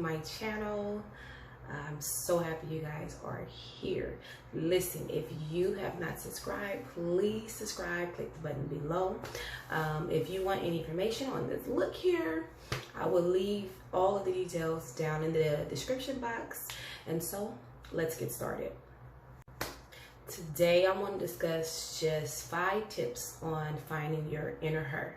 my channel. I'm so happy you guys are here. Listen, if you have not subscribed, please subscribe. Click the button below. If you want any information on this look here, I will leave all of the details down in the description box. And so let's get started. Today I want to discuss just 5 tips on finding your inner her.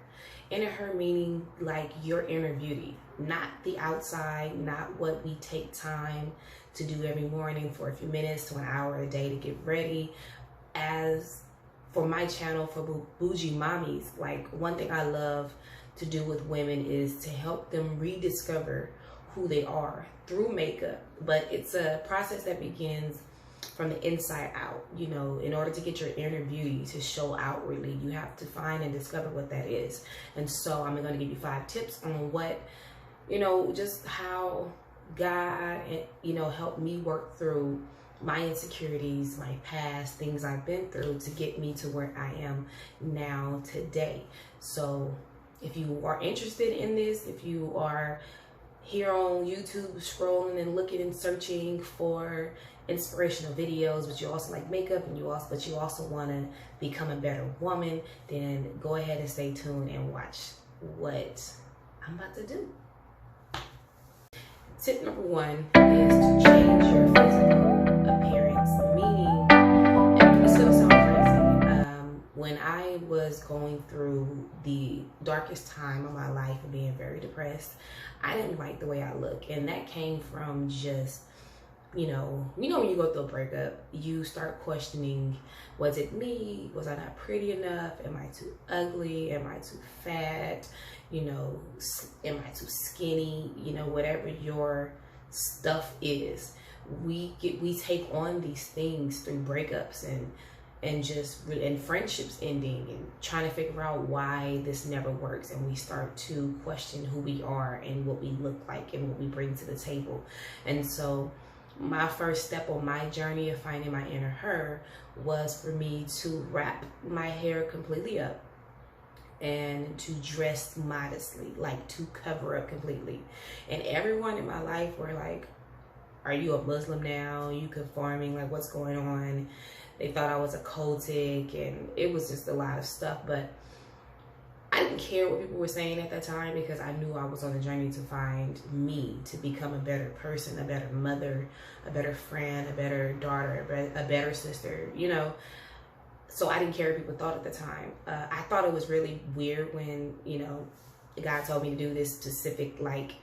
Inner her meaning like your inner beauty, not the outside, not what we take time to do every morning for a few minutes to an hour a day to get ready. As for my channel, for bougie mommies, like one thing I love to do with women is to help them rediscover who they are through makeup. But it's a process that begins from the inside out. You know, in order to get your inner beauty to show outwardly, you have to find and discover what that is. And so I'm going to give you 5 tips on what, you know, just how God, you know, helped me work through my insecurities, my past, things I've been through to get me to where I am now today. So if you are interested in this, if you are here on YouTube scrolling and looking and searching for inspirational videos, but you also like makeup and you also want to become a better woman, then go ahead and stay tuned and watch what I'm about to do. Tip number 1 is to change your physical appearance, meaning, and it's gonna sound crazy, when I was going through the darkest time of my life and being very depressed, I didn't like the way I look, and that came from just, you know, when you go through a breakup, you start questioning, was it me? Was I not pretty enough? Am I too ugly? Am I too fat? You know, am I too skinny? You know, whatever your stuff is, we take on these things through breakups and friendships ending and trying to figure out why this never works, and we start to question who we are and what we look like and what we bring to the table. And so my first step on my journey of finding my inner her was for me to wrap my hair completely up and to dress modestly, like to cover up completely. And everyone in my life were like, are you a Muslim now? Are you conforming? Like, what's going on? They thought I was a cultic, and it was just a lot of stuff. But I didn't care what people were saying at that time, because I knew I was on a journey to find me, to become a better person, a better mother, a better friend, a better daughter, a better sister, you know. So I didn't care what people thought at the time. I thought it was really weird when, you know, God told me to do this specific, like,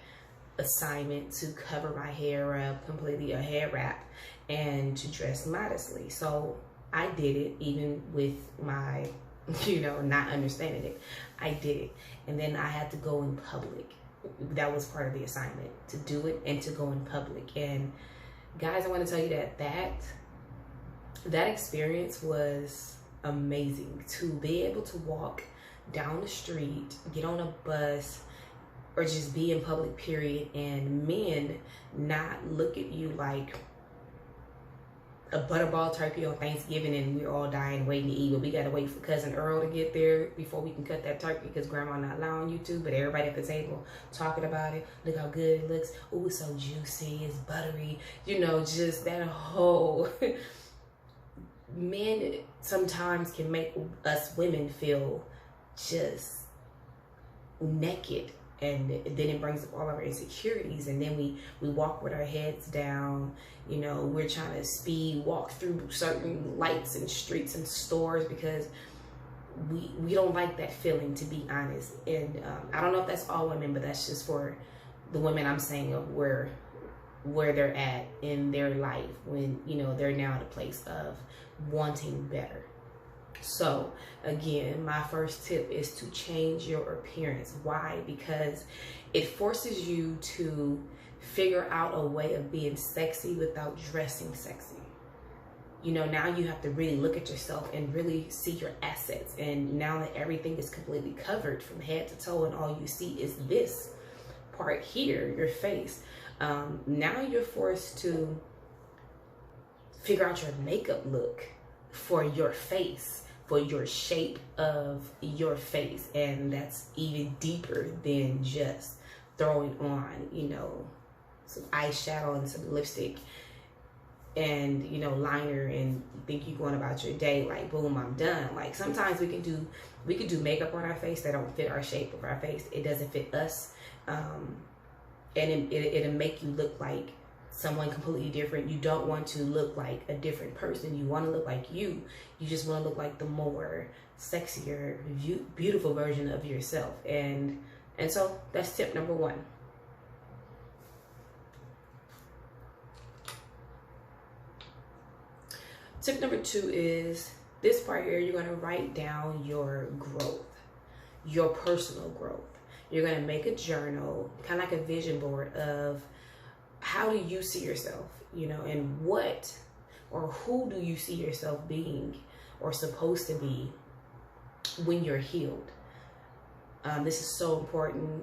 assignment to cover my hair up completely, a hair wrap, and to dress modestly. So I did it, even with my, you know, not understanding it. I did it. And then I had to go in public. That was part of the assignment, to do it and to go in public. And guys, I want to tell you that experience was amazing. To be able to walk down the street, get on a bus, or just be in public, period, and men not look at you like a butterball turkey on Thanksgiving and we're all dying waiting to eat, but we gotta wait for cousin Earl to get there before we can cut that turkey because grandma not allowing you to, but everybody at the table talking about it. Look how good it looks. Ooh, it's so juicy, it's buttery, you know, just that whole men sometimes can make us women feel just naked, and then it brings up all of our insecurities, and then we walk with our heads down. You know, we're trying to walk through certain lights and streets and stores because we don't like that feeling, to be honest. And I don't know if that's all women, but that's just for the women I'm saying of where they're at in their life when, you know, they're now at a place of wanting better. So again, my first tip is to change your appearance. Why? Because it forces you to figure out a way of being sexy without dressing sexy. You know, now you have to really look at yourself and really see your assets. And now that everything is completely covered from head to toe and all you see is this part here, your face, now you're forced to figure out your makeup look for your face, for your shape of your face. And that's even deeper than just throwing on, you know, some eyeshadow and some lipstick and, you know, liner, and think you're going about your day like, boom, I'm done. Like, sometimes we can do makeup on our face that don't fit our shape of our face. It doesn't fit us, and it'll make you look like someone completely different. You don't want to look like a different person. You want to look like you. You just want to look like the more sexier, beautiful version of yourself. And so that's tip number 1. Tip number 2 is this part here. You're going to write down your growth, your personal growth. You're going to make a journal, kind of like a vision board of how do you see yourself, you know, and what or who do you see yourself being or supposed to be when you're healed. This is so important.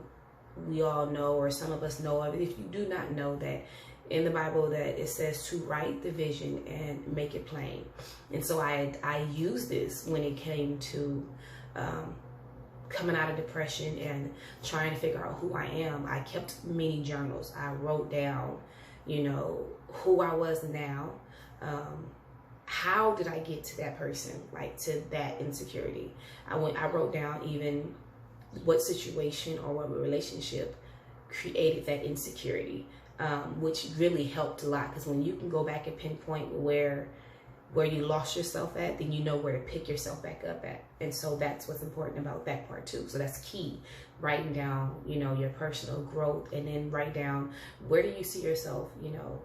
We all know, or some of us know of it. If you do not know that, in the Bible that it says to write the vision and make it plain. And so I used this when it came to coming out of depression and trying to figure out who I am. I kept many journals. I wrote down, you know, who I was now. How did I get to that person, like to that insecurity? I wrote down even what situation or what relationship created that insecurity. Which really helped a lot, because when you can go back and pinpoint where you lost yourself at, then you know where to pick yourself back up at. And so that's what's important about that part too. So that's key, writing down, you know, your personal growth, and then write down where do you see yourself, you know,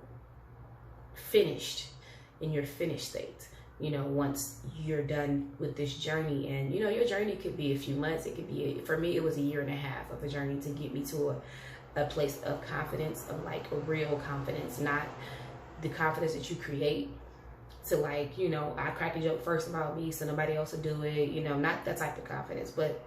finished, in your finished state, you know, once you're done with this journey. And, you know, your journey could be a few months. It could be, for me, it was 1.5 years of a journey to get me to a place of confidence, of like a real confidence, not the confidence that you create to, like, you know, I crack a joke first about me so nobody else will do it, you know, not that type of confidence, but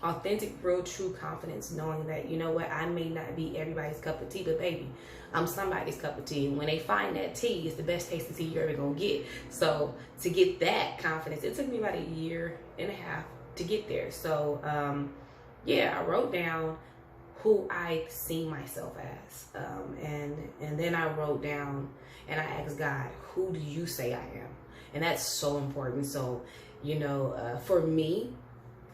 authentic, real, true confidence, knowing that, you know what, I may not be everybody's cup of tea, but baby, I'm somebody's cup of tea. And when they find that tea, it's the best taste of tea you're ever gonna get. So to get that confidence, it took me about 1.5 years to get there. So yeah, I wrote down who I see myself as, and then I wrote down and I asked God, who do you say I am? And that's so important. So, you know, for me,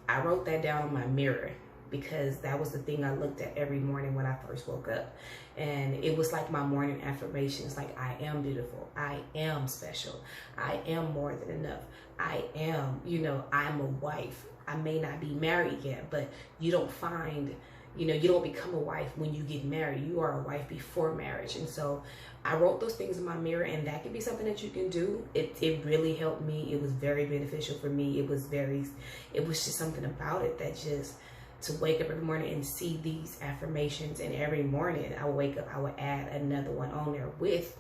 I wrote that down on my mirror, because that was the thing I looked at every morning when I first woke up. And it was like my morning affirmations, like, I am beautiful, I am special, I am more than enough, I am, you know, I'm a wife. I may not be married yet, but you don't find, you know, you don't become a wife when you get married. You are a wife before marriage. And so I wrote those things in my mirror, and that could be something that you can do. It really helped me. It was very beneficial for me. It was just something about it that just, to wake up every morning and see these affirmations. And every morning I would wake up, I would add another one on there with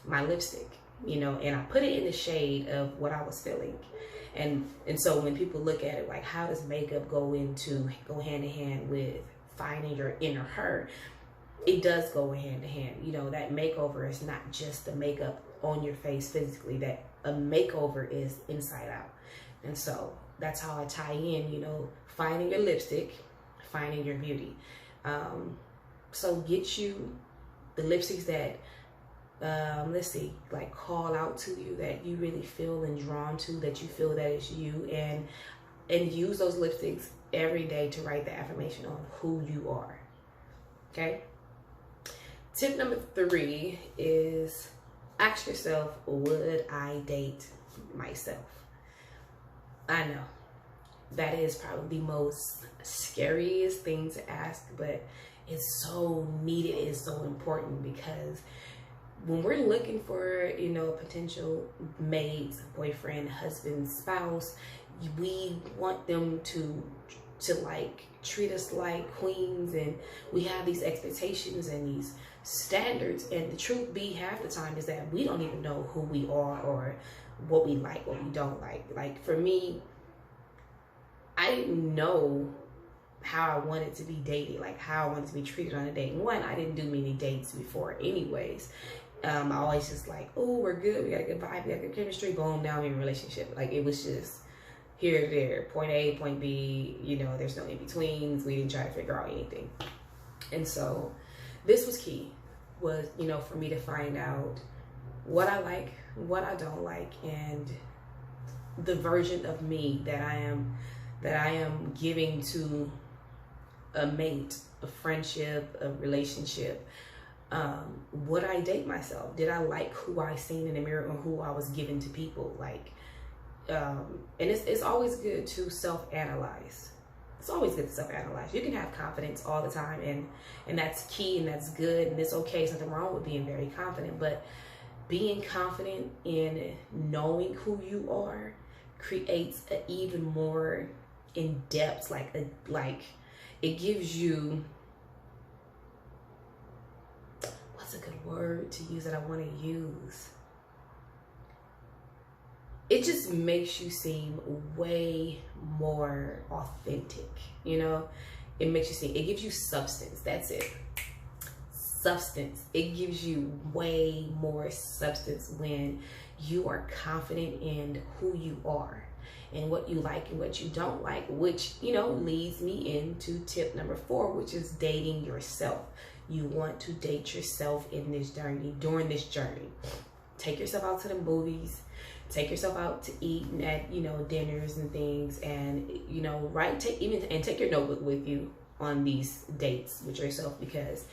my lipstick, you know, and I put it in the shade of what I was feeling. And so when people look at it, like, how does makeup go hand in hand with finding your inner her? It does go hand in hand. You know, that makeover is not just the makeup on your face physically, that a makeover is inside out. And so that's how I tie in, you know, finding your lipstick, finding your beauty. So get you the lipsticks that, let's see, like, call out to you, that you really feel and drawn to, that you feel that it's you, and use those lipsticks every day to write the affirmation on who you are. Okay. Tip number 3 is ask yourself, would I date myself? I know that is probably the most scariest thing to ask, but it's so needed. It's so important, because when we're looking for, you know, a potential mate, boyfriend, husband, spouse, we want them to like treat us like queens, and we have these expectations and these standards. And the truth be, half the time is that we don't even know who we are or what we like, what we don't like. Like, for me, I didn't know how I wanted to be dated, like how I wanted to be treated on a date. One, I didn't do many dates before anyways. I always just like, oh, we're good, we got a good vibe, we got good chemistry, boom, now we're in a relationship. Like, it was just here, there, point A, point B, you know, there's no in-betweens. We didn't try to figure out anything. And so this was key. was, you know, for me to find out what I like, what I don't like, and the version of me that I am giving to a mate, a friendship, a relationship. Would I date myself? Did I like who I seen in the mirror or who I was giving to people? Like, and it's always good to self-analyze. It's always good to self-analyze. You can have confidence all the time, and that's key, and that's good, and it's okay. There's nothing wrong with being very confident, but being confident in knowing who you are creates an even more in-depth, like it gives you, what's a good word to use that I want to use? It just makes you seem way more authentic, you know? It makes you seem, it gives you substance. That's it. Substance. It gives you way more substance when you are confident in who you are and what you like and what you don't like, which, you know, leads me into tip number 4, which is dating yourself. You want to date yourself in this journey, during this journey. Take yourself out to the movies, take yourself out to eat at, you know, dinners and things, and, you know, take your notebook with you on these dates with yourself, because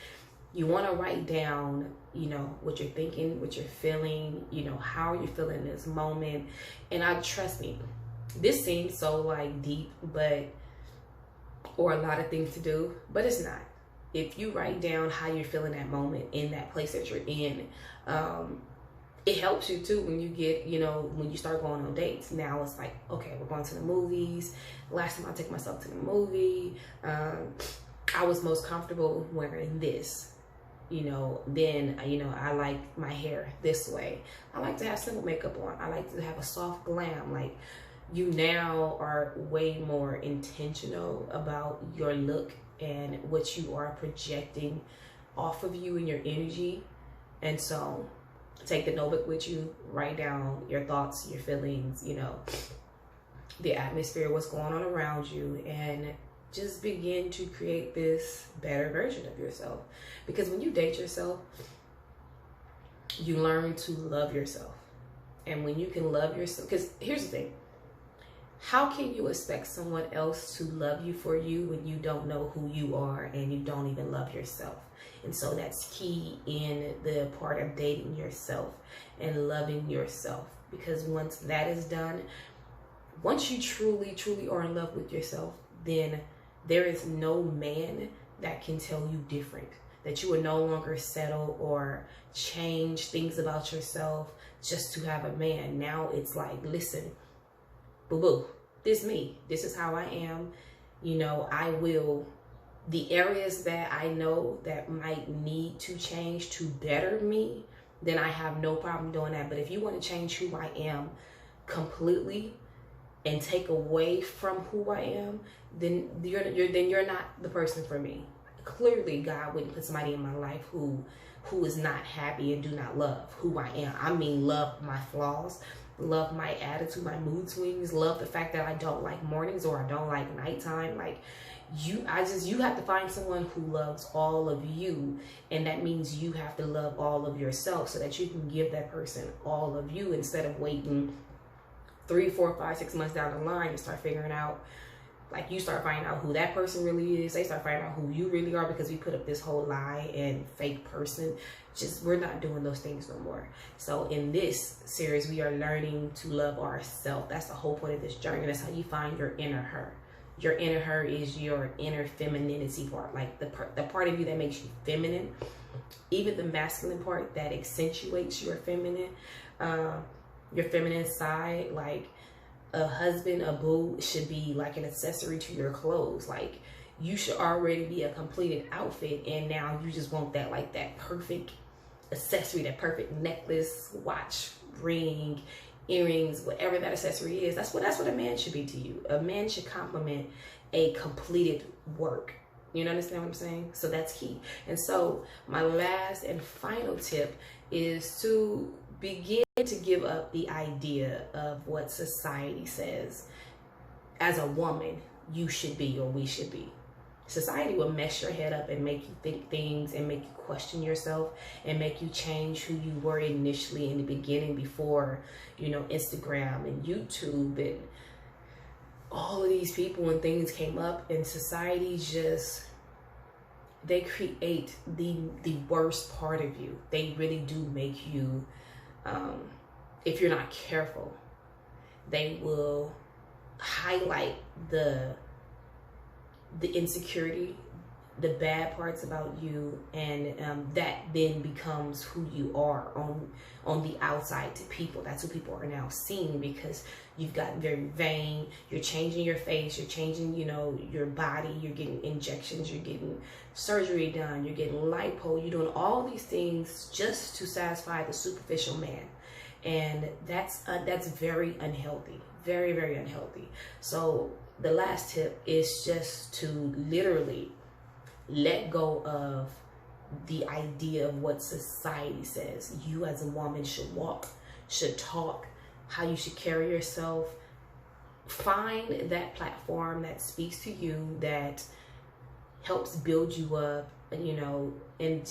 you want to write down, you know, what you're thinking, what you're feeling, you know, how you're feeling in this moment. And trust me, this seems so like deep, or a lot of things to do, but it's not. If you write down how you're feeling that moment in that place that you're in, it helps you too when you get, you know, when you start going on dates. Now it's like, okay, we're going to the movies. Last time I took myself to the movie, I was most comfortable wearing this. You know, then, you know, I like my hair this way. I like to have simple makeup on. I like to have a soft glam. Like, you now are way more intentional about your look and what you are projecting off of you and your energy. And so take the notebook with you, write down your thoughts, your feelings, you know, the atmosphere, what's going on around you, and just begin to create this better version of yourself. Because when you date yourself, you learn to love yourself. And when you can love yourself, because here's the thing, how can you expect someone else to love you for you when you don't know who you are and you don't even love yourself? And so that's key in the part of dating yourself and loving yourself. Because once that is done, once you truly, truly are in love with yourself, then there is no man that can tell you different, that you will no longer settle or change things about yourself just to have a man. Now it's like, listen, boo-boo, this me. This is how I am. You know, the areas that I know that might need to change to better me, then I have no problem doing that. But if you want to change who I am completely and take away from who I am, then you're not the person for me. Clearly, God wouldn't put somebody in my life who is not happy and do not love who I am. I mean, love my flaws, love my attitude, my mood swings, love the fact that I don't like mornings or I don't like nighttime. Like, you have to find someone who loves all of you, and that means you have to love all of yourself so that you can give that person all of you, instead of waiting 3, 4, 5, 6 months down the line and start figuring out, like, you start finding out who that person really is. They start finding out who you really are, because we put up this whole lie and fake person. We're not doing those things no more. So in this series, we are learning to love ourselves. That's the whole point of this journey. That's how you find your inner her. Your inner her is your inner femininity part, like the part of you that makes you feminine, even the masculine part that accentuates your feminine side. Like, a husband, a boo should be like an accessory to your clothes. Like, you should already be a completed outfit, and now you just want that, like, that perfect accessory, that perfect necklace, watch, ring, earrings, whatever that accessory is. That's what a man should be to you. A man should complement a completed work. You understand what I'm saying? So that's key. And so my last and final tip is to begin to give up the idea of what society says as a woman you should be or we should be. society will mess your head up and make you think things and make you question yourself and make you change who you were initially in the beginning before, you know, Instagram and YouTube and all of these people and things came up. And society just, they create the worst part of you. They really do make you, if you're not careful, they will highlight the insecurity, the bad parts about you, and that then becomes who you are on the outside to people. That's who people are now seeing, because you've gotten very vain. You're changing your face, you're changing, you know, your body, you're getting injections, you're getting surgery done, you're getting lipo, you're doing all these things just to satisfy the superficial man. And that's very unhealthy, very, very unhealthy. So the last tip is just to literally let go of the idea of what society says you as a woman should walk, should talk, how you should carry yourself. Find that platform that speaks to you, that helps build you up, you know, and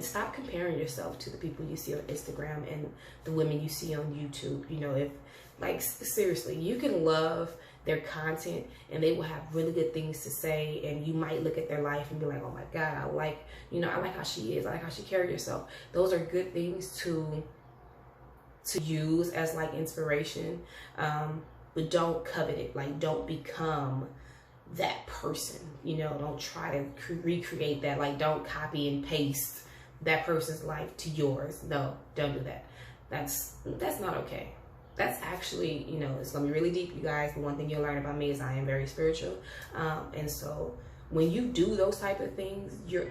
stop comparing yourself to the people you see on Instagram and the women you see on YouTube. You know, if, like, seriously, you can love their content and they will have really good things to say, and you might look at their life and be like, oh my God, I like, you know, I like how she is, I like how she carries herself. Those are good things to use as like inspiration, but don't covet it. Like, don't become that person, you know. Don't try to recreate that. Like, don't copy and paste that person's life to yours. No, don't do that. That's not okay. That's actually, you know, it's gonna be really deep, you guys. The one thing you'll learn about me is I am very spiritual, and so when you do those type of things, you're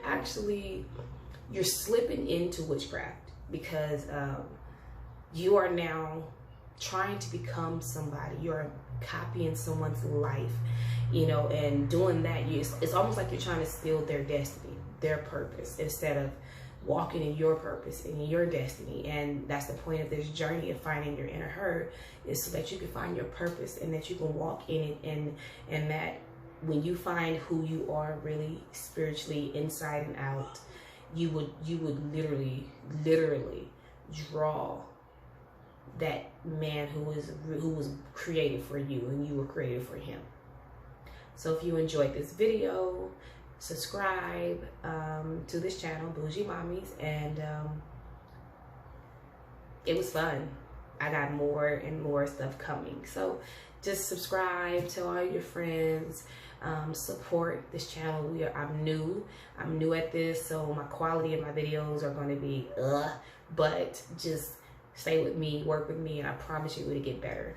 slipping into witchcraft, because you are now trying to become somebody. You're copying someone's life, you know, and doing that, it's almost like you're trying to steal their destiny, their purpose, instead of walking in your purpose and your destiny. And that's the point of this journey of finding your inner her, is so that you can find your purpose and that you can walk in it, and that when you find who you are really spiritually inside and out, you would literally draw that man who was created for you, and you were created for him. So if you enjoyed this video, subscribe to this channel, Bougie Mommies, and it was fun. I got more and more stuff coming, so just subscribe, tell all your friends, support this channel. I'm new at this, so my quality of my videos are going to be but just stay with me, work with me, and I promise you it'll get better.